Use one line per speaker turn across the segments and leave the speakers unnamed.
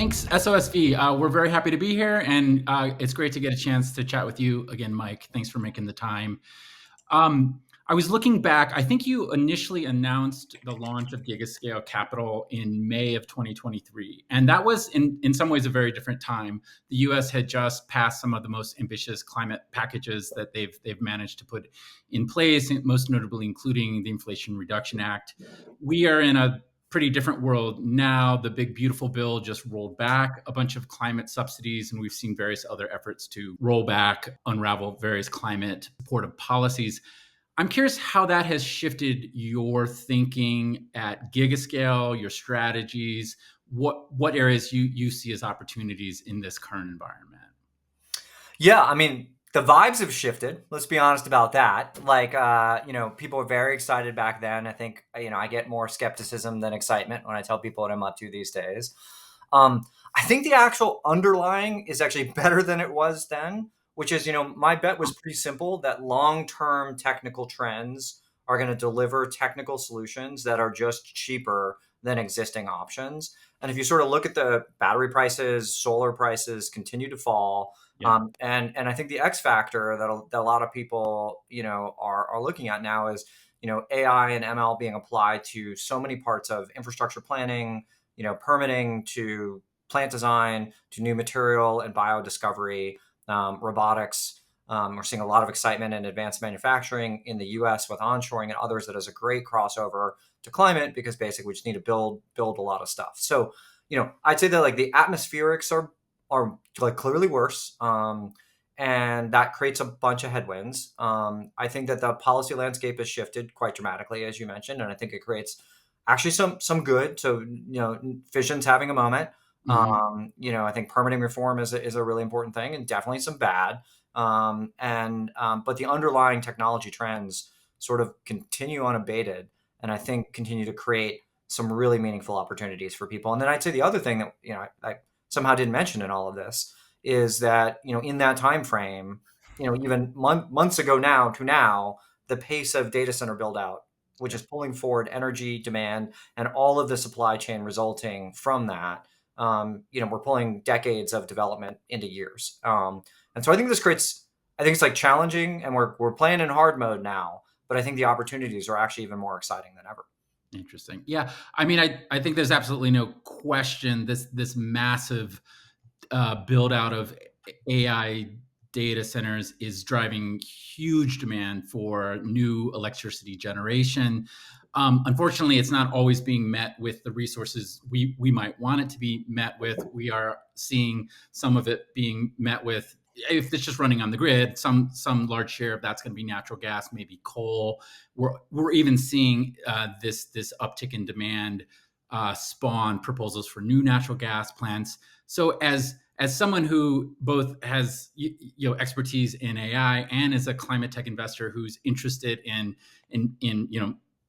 Thanks, SOSV. We're very happy to be here, and it's great to get a chance to chat with you again, Mike. Thanks for making the time. I was looking back. I think you initially announced the launch of Gigascale Capital in May of 2023, and that was in some ways a very different time. The U.S. had just passed some of the most ambitious climate packages that they've managed to put in place, most notably including the Inflation Reduction Act. We are in a pretty different world now. The big beautiful bill just rolled back a bunch of climate subsidies, and we've seen various other efforts to roll back, unravel various climate supportive policies. I'm curious how that has shifted your thinking at Gigascale, your strategies, what areas you see as opportunities in this current environment.
Yeah, I mean, the vibes have shifted. Let's be honest about that. People were very excited back then. I think, I get more skepticism than excitement when I tell people what I'm up to these days. I think the actual underlying is actually better than it was then, which is, my bet was pretty simple that long-term technical trends are going to deliver technical solutions that are just cheaper than existing options. And if you sort of look at the battery prices, solar prices continue to fall.
Yeah.
And I think the X factor that a lot of people, are looking at now is, AI and ML being applied to so many parts of infrastructure planning, permitting, to plant design, to new material and biodiscovery, robotics. We're seeing a lot of excitement in advanced manufacturing in the U.S. with onshoring and others that is a great crossover to climate, because basically we just need to build a lot of stuff. So, I'd say that like the atmospherics are like clearly worse. And that creates a bunch of headwinds. I think that the policy landscape has shifted quite dramatically, as you mentioned, and I think it creates actually some good. So, fission's having a moment.
Mm-hmm.
I think permitting reform is a really important thing, and definitely some bad. But the underlying technology trends sort of continue unabated, and I think continue to create some really meaningful opportunities for people. And then I'd say the other thing that I somehow didn't mention in all of this is that in that time frame, even months ago now, the pace of data center build out, which is pulling forward energy demand and all of the supply chain resulting from that. We're pulling decades of development into years. And so I think it's like challenging, and we're playing in hard mode now, but I think the opportunities are actually even more exciting than ever.
Interesting. Yeah. I mean, I think there's absolutely no question this massive build out of AI data centers is driving huge demand for new electricity generation. Unfortunately, it's not always being met with the resources we might want it to be met with. We are seeing some of it being met with, if it's just running on the grid, some large share of that's going to be natural gas, maybe coal. We're even seeing this uptick in demand spawn proposals for new natural gas plants. So as someone who both has expertise in AI and is a climate tech investor who's interested in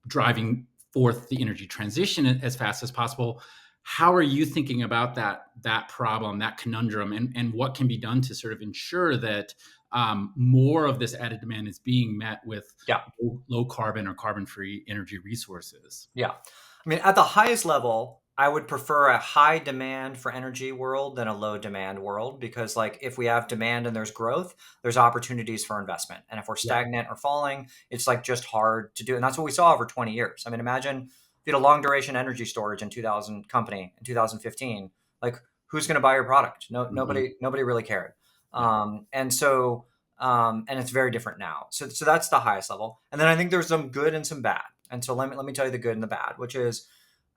driving forth the energy transition as fast as possible, how are you thinking about that problem, that conundrum, and what can be done to sort of ensure that more of this added demand is being met with low carbon or carbon-free energy resources?
Yeah. I mean, at the highest level, I would prefer a high demand for energy world than a low demand world, because like if we have demand and there's growth, there's opportunities for investment. And if we're stagnant or falling, it's like just hard to do. And that's what we saw over 20 years. I mean, imagine if you had a long duration energy storage in 2015, like who's going to buy your product? Nobody really cared. And it's very different now. So that's the highest level. And then I think there's some good and some bad. And so let me tell you the good and the bad, which is,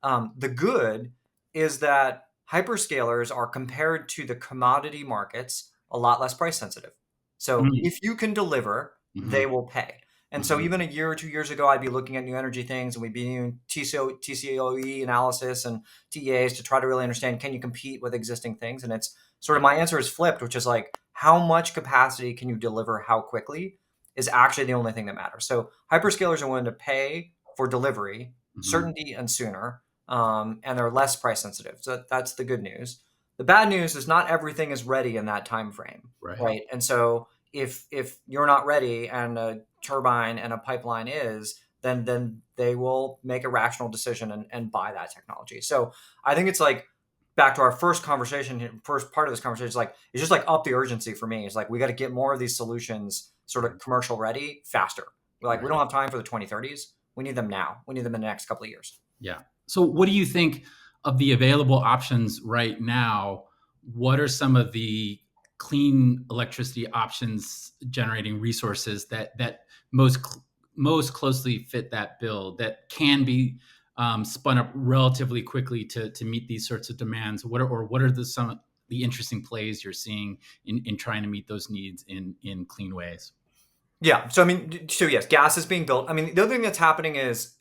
the good is that hyperscalers are, compared to the commodity markets, a lot less price sensitive. So if you can deliver, they will pay. And so even a year or 2 years ago, I'd be looking at new energy things, and we'd be doing TCOE analysis and TEAs to try to really understand, can you compete with existing things? And it's sort of, my answer is flipped, which is like, how much capacity can you deliver how quickly is actually the only thing that matters. So hyperscalers are willing to pay for delivery, certainty, and sooner. And they're less price sensitive. So that's the good news. The bad news is not everything is ready in that time frame, right? And so if you're not ready and a turbine and a pipeline is, then they will make a rational decision and buy that technology. So I think it's like back to our first conversation, first part of this conversation is like, it's just like up the urgency for me. It's like, we got to get more of these solutions sort of commercial ready faster. We're like, we
Right.
don't have time for the 2030s. We need them now. We need them in the next couple of years.
Yeah. So, what do you think of the available options right now? What are some of the clean electricity options generating resources that most closely fit that bill that can be spun up relatively quickly to meet these sorts of demands? What are the interesting plays you're seeing in trying to meet those needs in clean ways?
Yeah. So I mean, so yes, gas is being built. I mean, the other thing that's happening is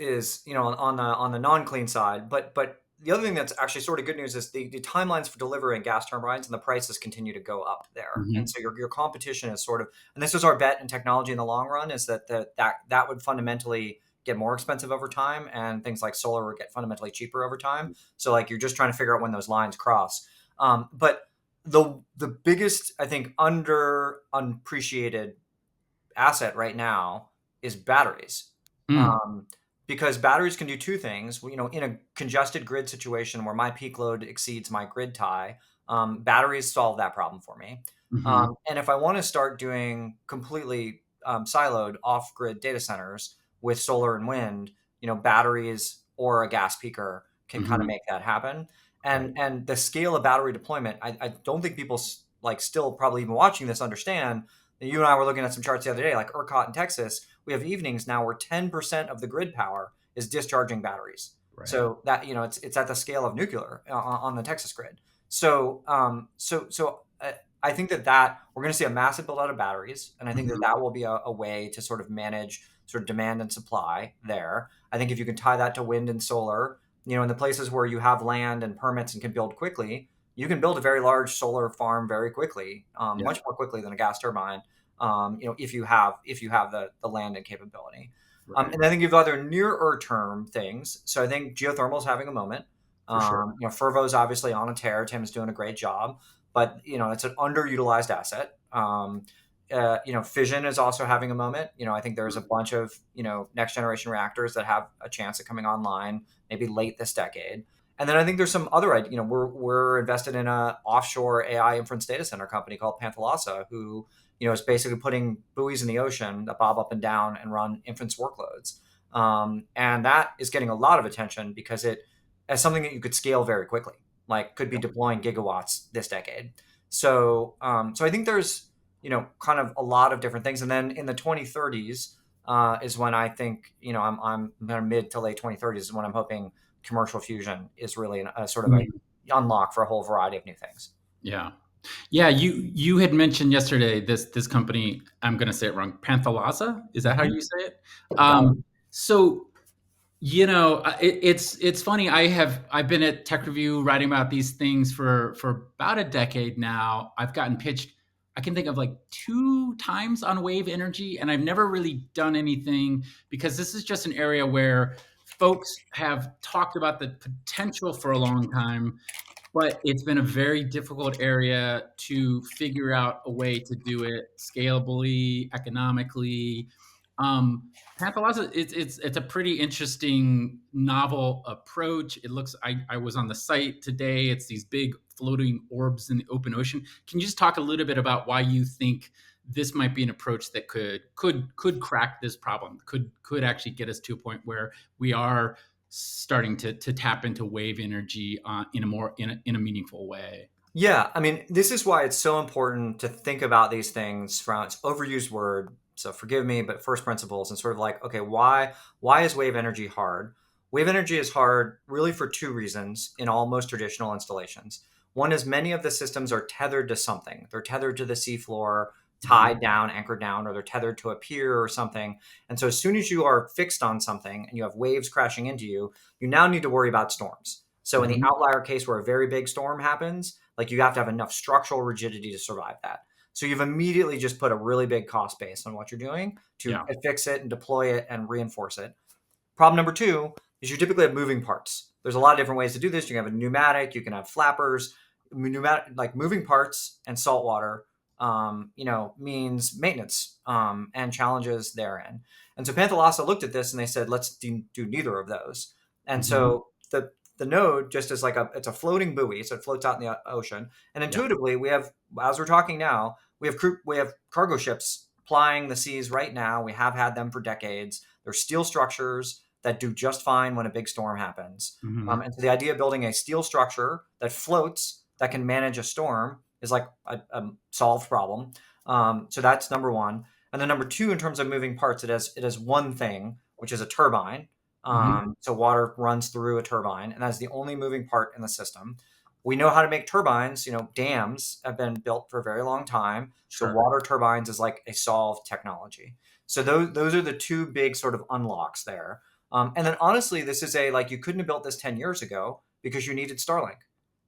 on the non clean side, but the other thing that's actually sort of good news is the timelines for delivering gas turbines and the prices continue to go up there. And
Hmm.
so your competition is sort of, and this is our bet in technology in the long run, is that would fundamentally get more expensive over time, and things like solar would get fundamentally cheaper over time. So like you're just trying to figure out when those lines cross. But the biggest, I think, unappreciated asset right now is batteries.
Mm.
Um, because batteries can do two things. In a congested grid situation where my peak load exceeds my grid tie, batteries solve that problem for me.
Hmm.
And if I want to start doing completely siloed off-grid data centers with solar and wind, batteries or a gas peaker can kind of
Hmm.
make that happen.
Right.
And the scale of battery deployment, I don't think people like still probably even watching this understand. You and I were looking at some charts the other day, like ERCOT in Texas. We have evenings now where 10% of the grid power is discharging batteries.
Right.
So that it's at the scale of nuclear on the Texas grid. So I think that we're going to see a massive build out of batteries, and I think that
Hmm.
that will be a way to sort of manage sort of demand and supply there. I think if you can tie that to wind and solar, in the places where you have land and permits and can build quickly, you can build a very large solar farm very quickly,
Yeah.
much more quickly than a gas turbine. If you have the land and capability.
Right.
And I think you have other nearer term things. So I think geothermal is having a moment.
For sure.
Fervo's obviously on a tear. Tim's doing a great job, but it's an underutilized asset. Fission is also having a moment. I think there's a bunch of next generation reactors that have a chance at coming online maybe late this decade. And then I think there's some other, we're invested in a offshore AI inference data center company called Panthalassa, who, is basically putting buoys in the ocean that bob up and down and run inference workloads. And that is getting a lot of attention because it as something that you could scale very quickly, like could be deploying gigawatts this decade. So I think there's, kind of a lot of different things. And then in the 2030s is when I think, I'm mid to late 2030s is when I'm hoping commercial fusion is really a sort of a
Mhm.
unlock for a whole variety of new things.
Yeah. Yeah, you had mentioned yesterday this company, I'm gonna say it wrong, Panthalassa? Is that how
Mhm.
you say it?
Got it.
So, it's funny, I've been at Tech Review writing about these things for about a decade now. I've gotten pitched, I can think of like 2 times on wave energy, and I've never really done anything because this is just an area where folks have talked about the potential for a long time, but it's been a very difficult area to figure out a way to do it scalably, economically. Panthalassa, it's a pretty interesting novel approach. It looks, I was on the site today. It's these big floating orbs in the open ocean. Can you just talk a little bit about why you think this might be an approach that could crack this problem? Could actually get us to a point where we are starting to tap into wave energy in a more in a meaningful way.
Yeah, I mean, this is why it's so important to think about these things from its overused word. So forgive me, but first principles and sort of like, okay, why is wave energy hard? Wave energy is hard really for two reasons in all most traditional installations. One is many of the systems are tethered to something. They're tethered to the seafloor,
Mhm.
tied down, anchored down, or they're tethered to a pier or something. And so as soon as you are fixed on something and you have waves crashing into you, you now need to worry about storms. So in the
Mhm.
outlier case where a very big storm happens, like you have to have enough structural rigidity to survive that. So you've immediately just put a really big cost base on what you're doing to
Yeah.
fix it and deploy it and reinforce it. Problem number two is you typically have moving parts. There's a lot of different ways to do this. You can have a pneumatic, you can have flappers, pneumatic, like moving parts and salt water, means maintenance and challenges therein. And so Panthalassa looked at this and they said, let's do neither of those. And
Mhm.
so the the node just is like it's a floating buoy, so it floats out in the ocean. And
Yeah.
intuitively, we have, as we're talking now, we have cargo ships plying the seas right now. We have had them for decades. They're steel structures that do just fine when a big storm happens.
Hmm.
And so the idea of building a steel structure that floats, that can manage a storm, is like a solved problem. So that's number one. And then number two, in terms of moving parts, it has one thing, which is a turbine.
Hmm.
So water runs through a turbine, and that's the only moving part in the system. We know how to make turbines. Dams have been built for a very long time. So
Sure.
water turbines is like a solved technology. So those are the two big sort of unlocks there. And then honestly, this is like you couldn't have built this 10 years ago because you needed Starlink.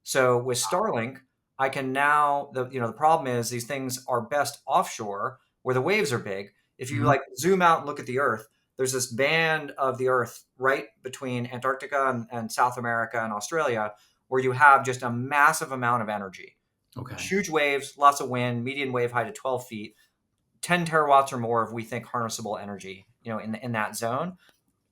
So with Starlink, I can now the problem is these things are best offshore where the waves are big. If you
Hmm.
like zoom out and look at the Earth, there's this band of the Earth right between Antarctica and South America and Australia where you have just a massive amount of energy.
Okay.
Huge waves, lots of wind, median wave height of 12 feet, 10 terawatts or more of, we think, harnessable energy, in that zone.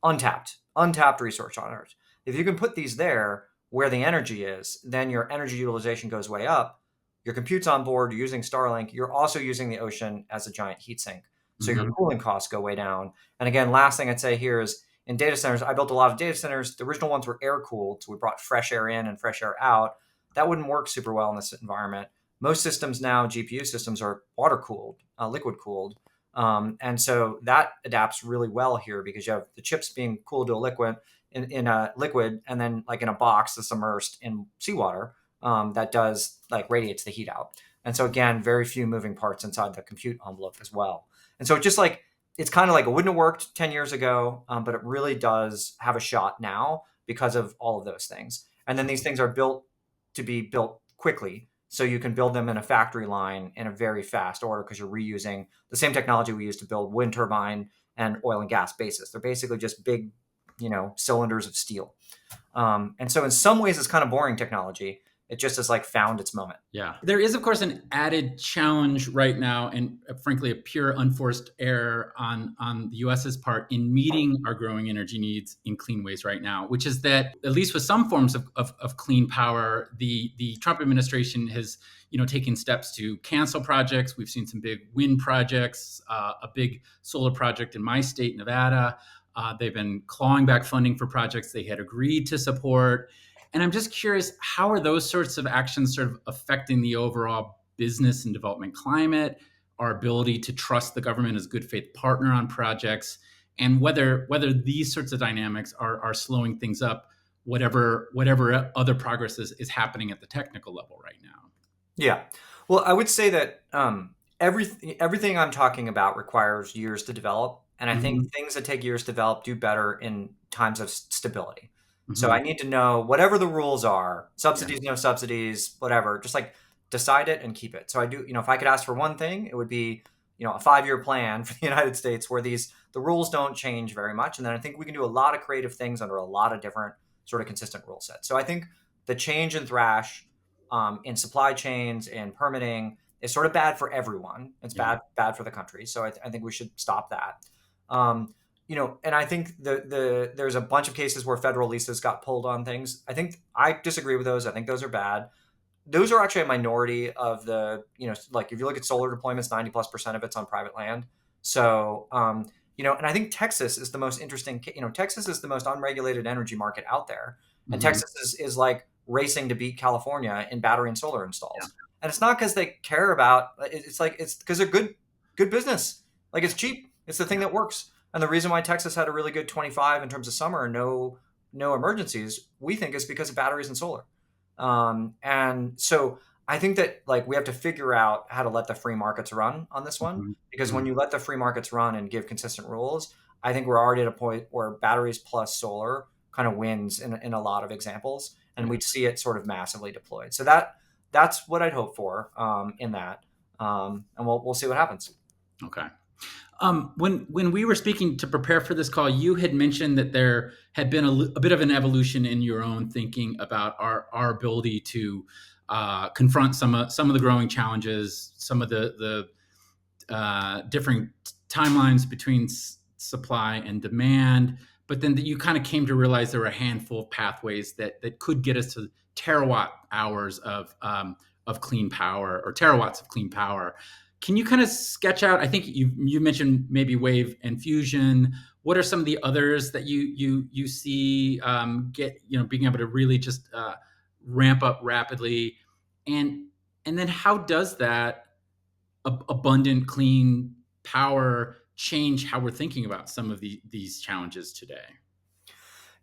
Untapped resource on Earth. If you can put these there where the energy is, then your energy utilization goes way up. Your compute's on board, you're using Starlink, you're also using the ocean as a giant heat sink. So your
Hmm.
cooling costs go way down. And again, last thing I'd say here is in data centers, I built a lot of data centers. The original ones were air cooled. So we brought fresh air in and fresh air out. That wouldn't work super well in this environment. Most systems now, GPU systems, are water cooled, liquid cooled. And so that adapts really well here because you have the chips being cooled to a liquid in a liquid, and then like in a box that's immersed in seawater that does like radiates the heat out. And so again, very few moving parts inside the compute envelope as well. And so it's kind of like it wouldn't have worked 10 years ago, but it really does have a shot now because of all of those things. And then these things are built to be built quickly. So you can build them in a factory line in a very fast order because you're reusing the same technology we use to build wind turbine and oil and gas bases. They're basically just big, cylinders of steel. And so in some ways, it's kind of boring technology. It just has like found its moment.
Yeah. There is, of course, an added challenge right now, and frankly, a pure unforced error on the US's part in meeting our growing energy needs in clean ways right now, which is that, at least with some forms of clean power, the Trump administration has taken steps to cancel projects. We've seen some big wind projects, a big solar project in my state, Nevada. They've been clawing back funding for projects they had agreed to support. And I'm just curious, how are those sorts of actions sort of affecting the overall business and development climate, our ability to trust the government as a good faith partner on projects, and whether these sorts of dynamics are slowing things up, whatever other progress is happening at the technical level right now.
Yeah. Well, I would say that everything I'm talking about requires years to develop. And I think
Hmm.
things that take years to develop do better in times of stability. So I
Hmm.
need to know whatever the rules are,
Yeah.
subsidies, no subsidies, whatever, just like decide it and keep it. So I do, if I could ask for one thing, it would be, a 5-year plan for the United States where the rules don't change very much. And then I think we can do a lot of creative things under a lot of different sort of consistent rule sets. So I think the change in Thrash in supply chains and permitting is sort of bad for everyone. It's
Yeah.
bad for the country. So I think we should stop that. And I think there's a bunch of cases where federal leases got pulled on things. I disagree with those. I think those are bad. Those are actually a minority of like if you look at solar deployments, 90+% of it's on private land. So, and I think Texas is the most interesting. Texas is the most unregulated energy market out there, and
Hmm.
Texas is like racing to beat California in battery and solar
Yeah.
installs. And it's not because they care about. It's because they're good business. Like it's cheap. It's the thing that works. And the reason why Texas had a really good 25 in terms of summer and no emergencies, we think, is because of batteries and solar. And so I think that like we have to figure out how to let the free markets run on this one,
Hmm.
because when
Hmm.
you let the free markets run and give consistent rules, I think we're already at a point where batteries plus solar kind of wins in a lot of examples, and
Yeah.
we'd see it sort of massively deployed. So that's what I'd hope for in that, and we'll see what happens.
Okay. When we were speaking to prepare for this call, you had mentioned that there had been a bit of an evolution in your own thinking about our ability to confront some of the growing challenges, some of the different timelines between supply and demand, but then you kind of came to realize there were a handful of pathways that could get us to terawatt hours of clean power, or terawatts of clean power. Can you kind of sketch out? I think you mentioned maybe wave and fusion. What are some of the others that you see being able to really just ramp up rapidly, and then how does that abundant clean power change how we're thinking about some of these challenges today?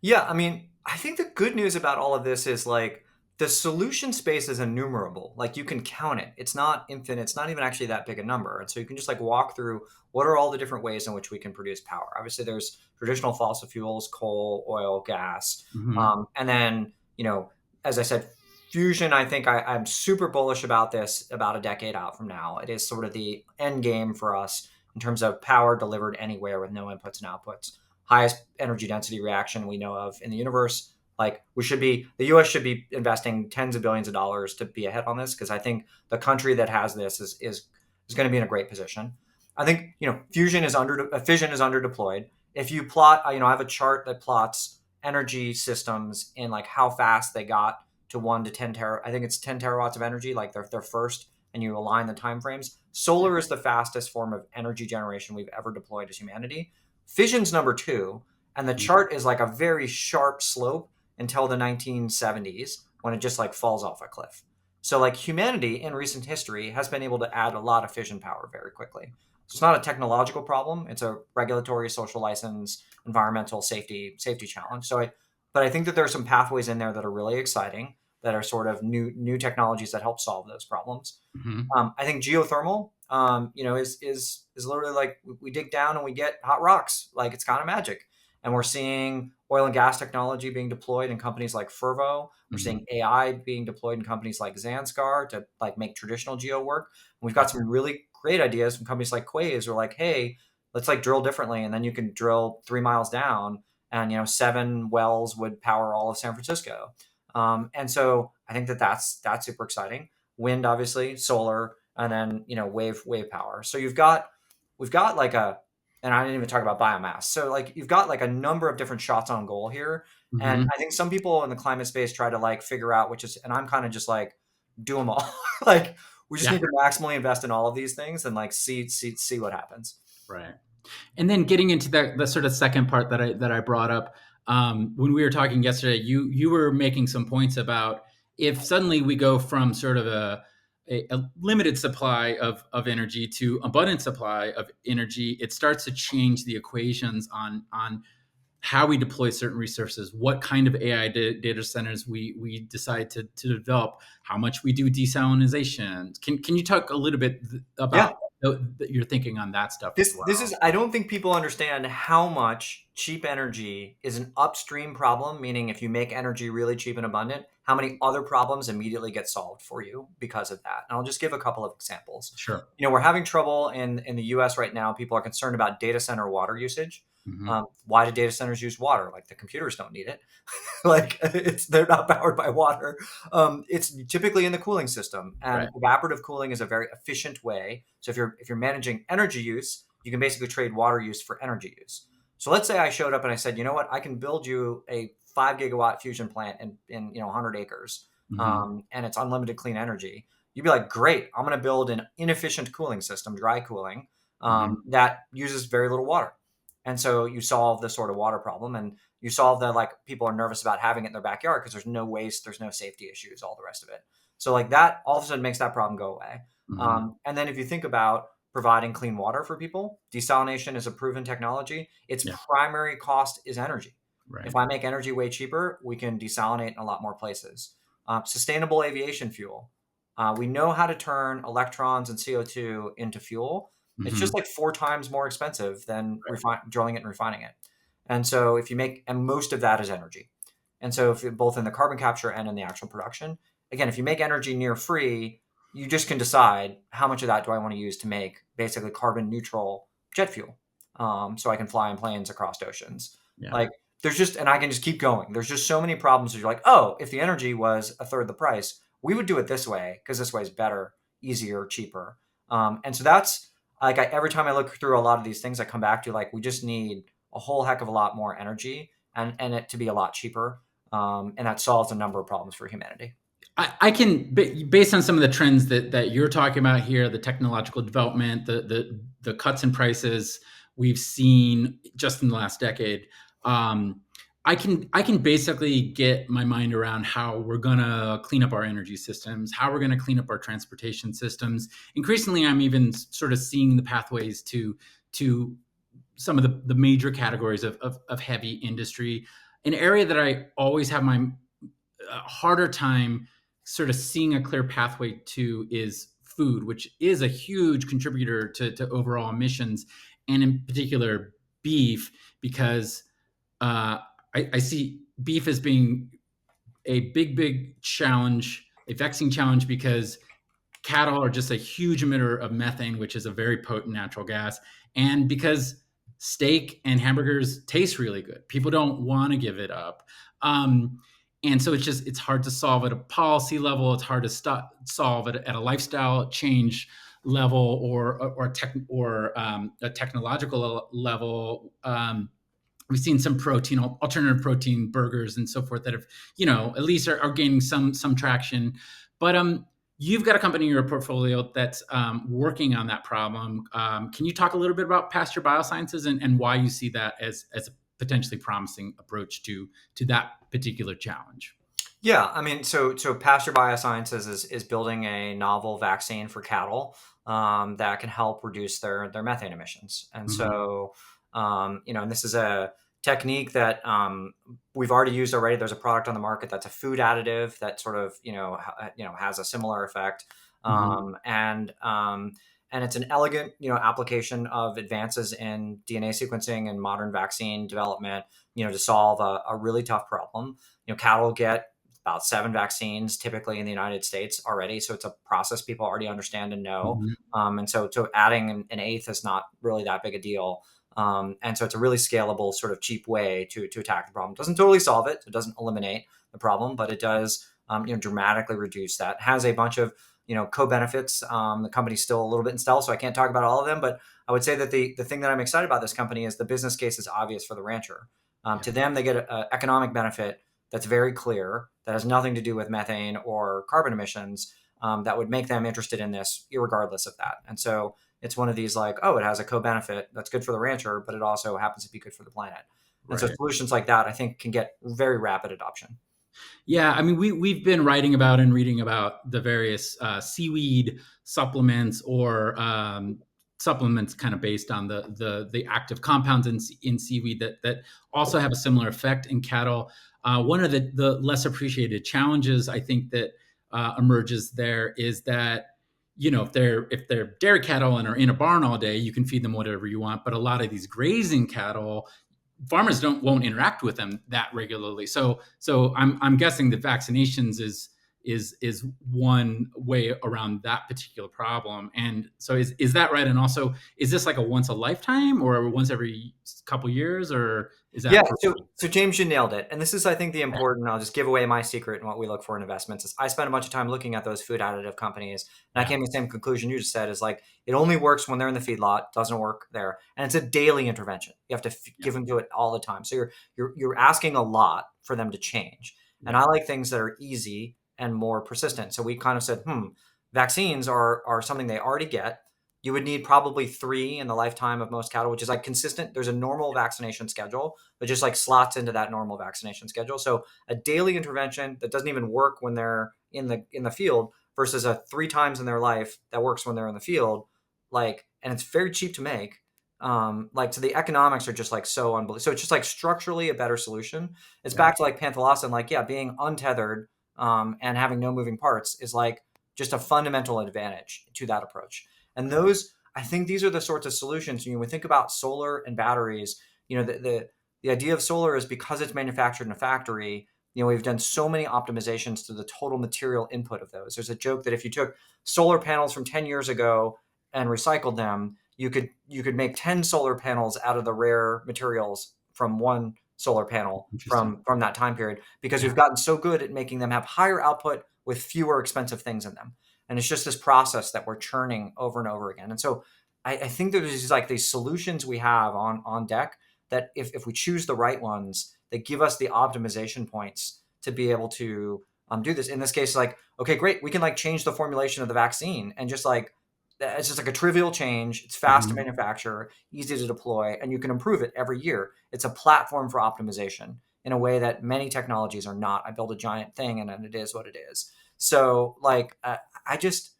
Yeah, I mean, I think the good news about all of this is like the solution space is innumerable. Like you can count it. It's not infinite. It's not even actually that big a number. And so you can just like walk through what are all the different ways in which we can produce power. Obviously, there's traditional fossil fuels, coal, oil, gas.
Hmm.
And then, as I said, fusion, I think I'm super bullish about this about a decade out from now. It is sort of the end game for us in terms of power delivered anywhere with no inputs and outputs, highest energy density reaction we know of in the universe. Like the US should be investing tens of billions of dollars to be ahead on this, because I think the country that has this is going to be in a great position. I think, fission is under deployed. If you plot, I have a chart that plots energy systems in like how fast they got to 1 to 10 I think it's 10 terawatts of energy, like their first, and you align the timeframes. Solar is the fastest form of energy generation we've ever deployed as humanity. Fission's number 2, and the chart is like a very sharp slope until the 1970s, when it just like falls off a cliff. So like humanity in recent history has been able to add a lot of fission power very quickly. So it's not a technological problem; it's a regulatory, social license, environmental safety challenge. But I think that there are some pathways in there that are really exciting, that are sort of new technologies that help solve those problems.
Hmm.
I think geothermal, is literally like we dig down and we get hot rocks. Like it's kind of magic. And we're seeing oil and gas technology being deployed in companies like Fervo. We're
Hmm.
seeing AI being deployed in companies like Zanskar to like make traditional geo work. And we've
Right.
got some really great ideas from companies like Quaise, who are like, hey, let's like drill differently, and then you can drill 3 miles down, and 7 wells would power all of San Francisco. And so I think that that's super exciting. Wind, obviously, solar, and then wave power. So we've got like and I didn't even talk about biomass. So like you've got like a number of different shots on goal here. And
Hmm.
I think some people in the climate space try to like figure out which is, and I'm kind of just like, do them all. Like we just
Yeah.
need to maximally invest in all of these things and like see what happens.
Right. And then getting into the sort of second part that I brought up, when we were talking yesterday, you were making some points about if suddenly we go from sort of a limited supply of energy to abundant supply of energy, it starts to change the equations on how we deploy certain resources, what kind of AI data centers we decide to develop, how much we do desalinization. Can you talk a little bit
Yeah.
about your thinking on that stuff as
This
well?
is, I don't think people understand how much cheap energy is an upstream problem, meaning if you make energy really cheap and abundant, how many other problems immediately get solved for you because of that. And I'll just give a couple of examples.
Sure.
We're having trouble in the US right now. People are concerned about data center water usage.
Hmm.
Why do data centers use water? Like the computers don't need it. Like they're not powered by water. It's typically in the cooling system,
Right.
and evaporative cooling is a very efficient way. So if you're managing energy use, you can basically trade water use for energy use. So let's say I showed up and I said, you know what, I can build you a 5 gigawatt fusion plant in 100 acres,
Hmm.
and it's unlimited clean energy. You'd be like, great, I'm going to build an inefficient cooling system, dry cooling,
Hmm.
that uses very little water. And so you solve the sort of water problem, and you solve the like people are nervous about having it in their backyard because there's no waste, there's no safety issues, all the rest of it. So like that all of a sudden makes that problem go away.
Hmm.
And then if you think about providing clean water for people, desalination is a proven technology. Its
Yeah.
primary cost is energy.
Right.
If I make energy way cheaper, we can desalinate in a lot more places. Sustainable aviation fuel. We know how to turn electrons and CO2 into fuel. It's just
Hmm.
like 4 times more expensive than
Right.
drilling it and refining it. And so and most of that is energy. And so if both in the carbon capture and in the actual production, again, if you make energy near free, you just can decide how much of that do I want to use to make basically carbon neutral jet fuel. So I can fly in planes across oceans.
Yeah.
Like and I can just keep going. There's just so many problems where you're like, oh, if the energy was a third the price, we would do it this way because this way is better, easier, cheaper. And so that's like every time I look through a lot of these things, I come back to like, we just need a whole heck of a lot more energy and it to be a lot cheaper. And that solves a number of problems for humanity.
I can, based on some of the trends that you're talking about here, the technological development, the cuts in prices we've seen just in the last decade. Um, I can basically get my mind around how we're gonna clean up our energy systems, how we're gonna clean up our transportation systems. Increasingly, I'm even sort of seeing the pathways to some of the major categories of heavy industry. An area that I always have my harder time sort of seeing a clear pathway to is food, which is a huge contributor to overall emissions, and in particular beef, because uh, I see beef as being a big challenge, a vexing challenge, because cattle are just a huge emitter of methane, which is a very potent natural gas. And because steak and hamburgers taste really good, people don't want to give it up. And so it's hard to solve at a policy level. It's hard to solve at a lifestyle change level or a technological level. We've seen some alternative protein burgers and so forth that have, at least are gaining some traction. But you've got a company in your portfolio that's working on that problem. Can you talk a little bit about Pasture Biosciences and why you see that as a potentially promising approach to that particular challenge?
Yeah, I mean, so Pasture Biosciences is building a novel vaccine for cattle that can help reduce their methane emissions. And
Mm-hmm.
so, and this is a technique that we've already used already. There's a product on the market that's a food additive that sort of has a similar effect,
Mm-hmm.
and it's an elegant application of advances in DNA sequencing and modern vaccine development, to solve a really tough problem. Cattle get about 7 vaccines typically in the United States already. So it's a process people already understand and know.
Mm-hmm.
And so adding an eighth is not really that big a deal. And so it's a really scalable, sort of cheap way to attack the problem. It doesn't totally solve it. It doesn't eliminate the problem, but it does dramatically reduce that. It has a bunch of co-benefits. The company's still a little bit in stealth, so I can't talk about all of them. But I would say that the thing that I'm excited about this company is the business case is obvious for the rancher.
Yeah.
To them, they get an economic benefit that's very clear, that has nothing to do with methane or carbon emissions, that would make them interested in this, regardless of that. And so it's one of these like, oh, it has a co-benefit that's good for the rancher, but it also happens to be good for the planet. And so
Right.
solutions like that, I think, can get very rapid adoption.
Yeah, I mean, we've been writing about and reading about the various seaweed supplements or supplements kind of based on the active compounds in seaweed that also have a similar effect in cattle. One of the less appreciated challenges I think that emerges there is that if they're dairy cattle and are in a barn all day, you can feed them whatever you want. But a lot of these grazing cattle, farmers won't interact with them that regularly. So I'm guessing that vaccinations is one way around that particular problem. And so is that right? And also, is this like a once a lifetime or once every couple years, or is
Yeah,
that
so James, you nailed it. And this is, I think, the important. I'll just give away my secret and what we look for in investments. Is I spent a bunch of time looking at those food additive companies, and I
yeah,
came to the same conclusion you just said. Is like it only works when they're in the feedlot, doesn't work there, and it's a daily intervention. You have to
yeah,
give them to it all the time. So you're asking a lot for them to change. And
yeah,
I like things that are easy and more persistent. So we kind of said, vaccines are something they already get. You would need probably 3 in the lifetime of most cattle, which is like consistent. There's a normal vaccination schedule that just like slots into that normal vaccination schedule. So a daily intervention that doesn't even work when they're in the field versus a 3 times in their life that works when they're in the field, and it's very cheap to make. So the economics are just like so unbelievable. So it's just like structurally a better solution. It's
yeah,
back to like panthalassa, like yeah, being untethered and having no moving parts is like just a fundamental advantage to that approach. And those, I think, these are the sorts of solutions. When we think about solar and batteries, the idea of solar is because it's manufactured in a factory. We've done so many optimizations to the total material input of those. There's a joke that if you took solar panels from 10 years ago and recycled them, you could make 10 solar panels out of the rare materials from one solar panel
interesting.
from that time period, because
Yeah,
we've gotten so good at making them have higher output with fewer expensive things in them. And it's just this process that we're churning over and over again. And so I think that there's like these solutions we have on deck that if we choose the right ones, they give us the optimization points to be able to do this. In this case, like, okay, great, we can like change the formulation of the vaccine and just like it's just like a trivial change. It's fast to
Hmm.
manufacture, easy to deploy, and you can improve it every year. It's a platform for optimization in a way that many technologies are not. I build a giant thing and then it is what it is. So like I just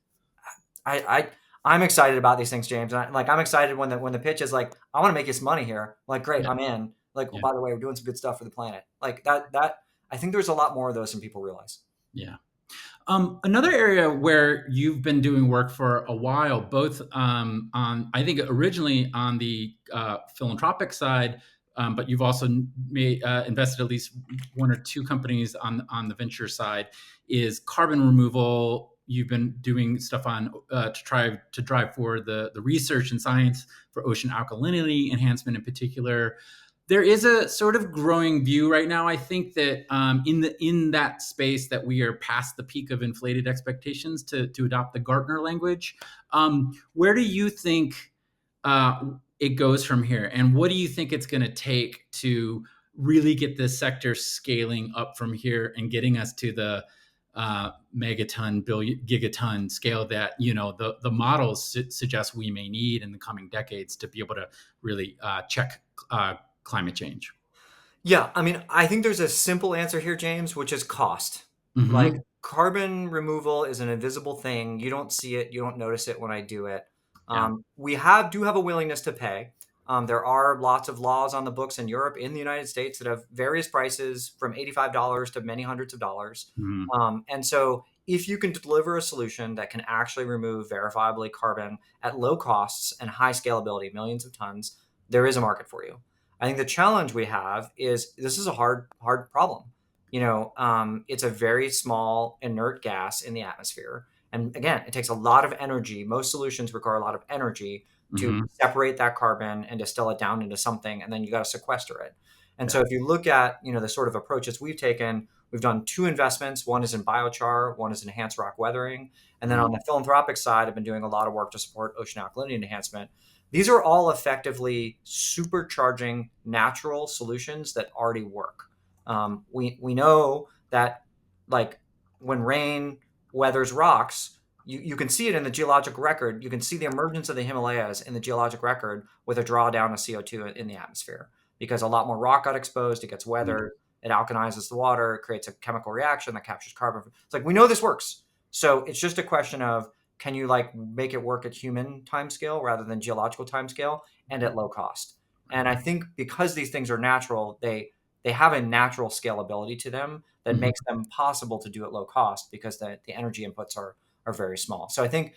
I I'm excited about these things, James. And I'm excited when the pitch is like, I want to make this money here. Like, great,
Yeah.
I'm in. Like, oh,
Yeah.
by the way, we're doing some good stuff for the planet. Like that I think there's a lot more of those than people realize.
Yeah. Another area where you've been doing work for a while, both on, I think originally on the philanthropic side, but you've also invested at least one or two companies on the venture side, is carbon removal. You've been doing stuff on to try to drive forward the research and science for ocean alkalinity enhancement in particular. There is a sort of growing view right now. I think that in that space that we are past the peak of inflated expectations to adopt the Gartner language. Where do you think it goes from here, and what do you think it's going to take to really get this sector scaling up from here and getting us to the megaton, billion, gigaton scale that the models suggest we may need in the coming decades to be able to really check climate change?
Yeah, I mean, I think there's a simple answer here, James, which is cost. Like
Hmm.
carbon removal is an invisible thing. You don't see it, you don't notice it when I do it.
Yeah.
Do have a willingness to pay. There are lots of laws on the books in Europe, in the United States, that have various prices from $85 to many hundreds of dollars.
Hmm.
And so, if you can deliver a solution that can actually remove verifiably carbon at low costs and high scalability, millions of tons, there is a market for you. I think the challenge we have is this is a hard problem. It's a very small inert gas in the atmosphere. And again, it takes a lot of energy. Most solutions require a lot of energy to
Hmm.
separate that carbon and distill it down into something, and then you got to sequester it. And
Yeah.
so if you look at, the sort of approaches we've taken, we've done two investments. One is in biochar, one is enhanced rock weathering. And then on
Hmm.
the philanthropic side, I've been doing a lot of work to support ocean alkalinity enhancement. These are all effectively supercharging natural solutions that already work. We know that like when rain weathers rocks, you can see it in the geologic record. You can see the emergence of the Himalayas in the geologic record with a drawdown of CO2 in the atmosphere because a lot more rock got exposed. It gets weathered. It alkalizes the water. It creates a chemical reaction that captures carbon. It's like we know this works. So it's just a question of can you like make it work at human timescale rather than geological timescale and at low cost? And I think because these things are natural, they have a natural scalability to them that
Hmm.
makes them possible to do at low cost because the energy inputs are very small. So I think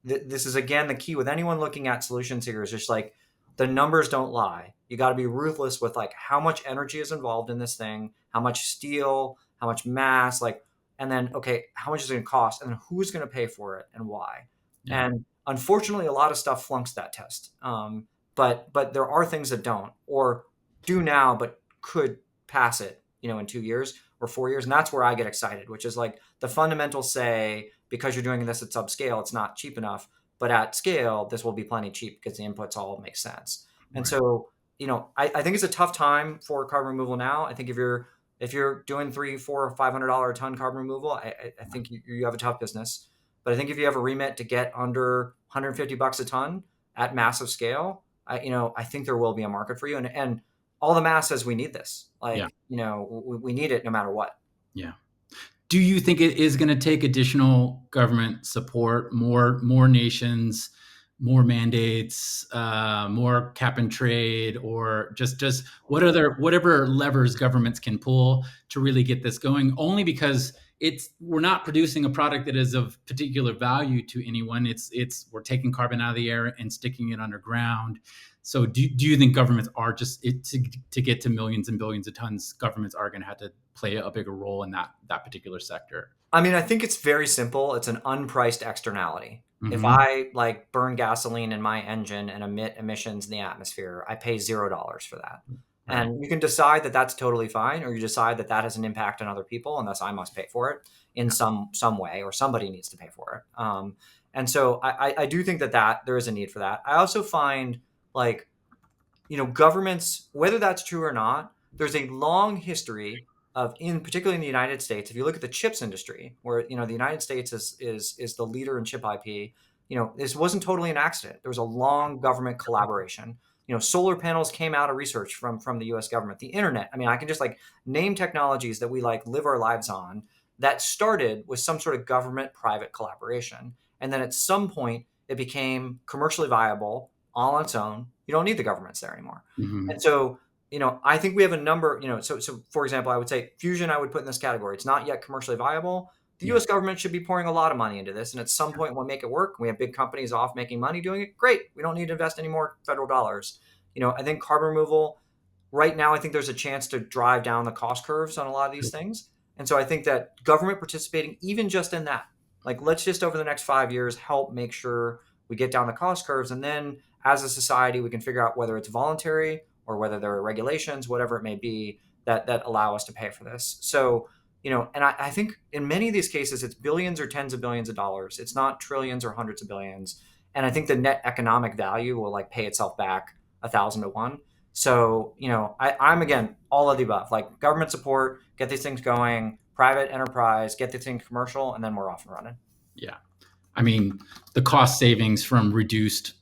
this is again the key with anyone looking at solutions here is just like the numbers don't lie. You got to be ruthless with like how much energy is involved in this thing, how much steel, how much mass, like and then okay, how much is it going to cost, and then who's going to pay for it and why.
Yeah.
And unfortunately, a lot of stuff flunks that test. But there are things that don't or do now, but could pass it, in 2 years or 4 years, and that's where I get excited, which is like the fundamentals say because you're doing this at subscale, it's not cheap enough, but at scale, this will be plenty cheap because the inputs all make sense. And
Right.
so, I think it's a tough time for carbon removal now. I think if you're doing $300, $400, $500 a ton carbon removal, I think you have a tough business. But I think if you have a remit to get under 150 bucks a ton at massive scale, I think there will be a market for you. And all the math says we need this.
Yeah.
Like, we need it no matter what.
Yeah. Do you think it is going to take additional government support, more nations, more mandates, more cap and trade, or just whatever levers governments can pull to really get this going? Only because we're not producing a product that is of particular value to anyone. It's we're taking carbon out of the air and sticking it underground. So do you think governments are to get to millions and billions of tons, governments are going to have to play a bigger role in that particular sector?
I mean, I think it's very simple. It's an unpriced externality. If
Hmm.
I like burn gasoline in my engine and emit emissions in the atmosphere, I pay $0 for that.
Right.
And you can decide that that's totally fine, or you decide that that has an impact on other people, and thus I must pay for it in
Yeah.
some way, or somebody needs to pay for it. And so I do think that there is a need for that. I also find like governments, whether that's true or not, there's a long history of, in particularly in the United States, if you look at the chips industry, where the United States is the leader in chip IP. This wasn't totally an accident. There was a long government collaboration. Solar panels came out of research from the U.S. government. The internet. I mean, I can just like name technologies that we like live our lives on that started with some sort of government-private collaboration, and then at some point it became commercially viable all on its own. You don't need the governments there anymore.
Hmm.
And so, I think we have a number, so for example, I would say fusion, I would put in this category. It's not yet commercially viable. The
Yeah.
US government should be pouring a lot of money into this. And at some point we'll make it work. We have big companies off making money doing it. Great. We don't need to invest any more federal dollars. I think carbon removal, right now, I think there's a chance to drive down the cost curves on a lot of these things. And so I think that government participating, even just in that, like let's just over the next 5 years help make sure we get down the cost curves. And then as a society, we can figure out whether it's voluntary or whether there are regulations, whatever it may be, that allow us to pay for this. So, and I think in many of these cases, it's billions or tens of billions of dollars. It's not trillions or hundreds of billions. And I think the net economic value will like pay itself back 1,000 to 1. So, I'm again all of the above, like government support, get these things going, private enterprise, get these things commercial, and then we're off and running.
Yeah. I mean, the cost savings from reduced,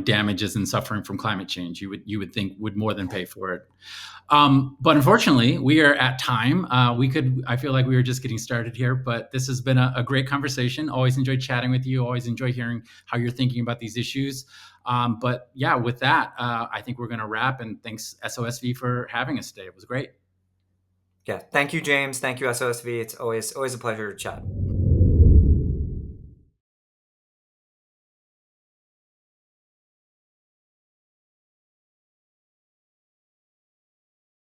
damages and suffering from climate change, you would think would more than pay for it. But unfortunately, we are at time. I feel like we were just getting started here, but this has been a great conversation. Always enjoyed chatting with you. Always enjoy hearing how you're thinking about these issues. But yeah, with that, I think we're going to wrap. And thanks SOSV for having us today. It was great.
Yeah. Thank you, James. Thank you, SOSV. It's always a pleasure to chat.